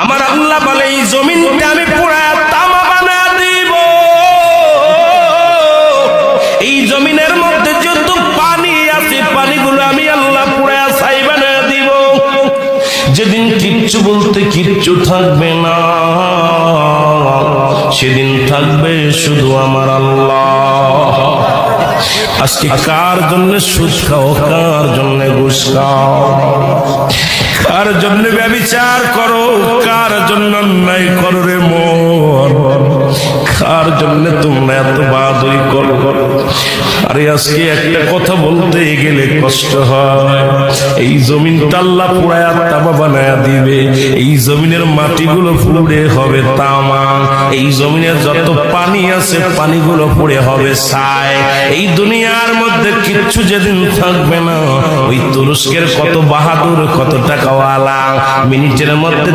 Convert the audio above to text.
আমার আল্লাহ বলে এই জমিনটা আমি পুরায়া তামা বানা দিব। এই জমিনের মধ্যে যত পানি আছে পানিগুলো আমি আল্লাহ পুরায়া ছাই বানা দিব। যেদিন কিচ্ছু বলতে কিচ্ছু থাকবে না, সেদিন থাকবে শুধু আমার আল্লাহ। আজকে কার জন্য সুদ খাও, কার জন্য ঘুষ খাও, কার জন্য ব্যভিচার করো, কার জন্য অন্যায় করো রে মন, কার জন্য তোমরা এত বাদই করো। আরে আজকে একটা কথা বলতে গেলে কষ্ট হয়। এই জমিনটা আল্লাহ পুরায়া তামা বানায়া দিবে। এই জমিনের মাটিগুলো পুড়ে হবে তামা। এই জমিনের যত পানি আছে পানিগুলো পুড়ে হবে ছাই। এই দুনিয়ার মধ্যে কিচ্ছু যেদিন থাকবে না, ওই তুরস্কের কত বাহাদুর, কত টাকাওয়ালা মিনিটের মধ্যে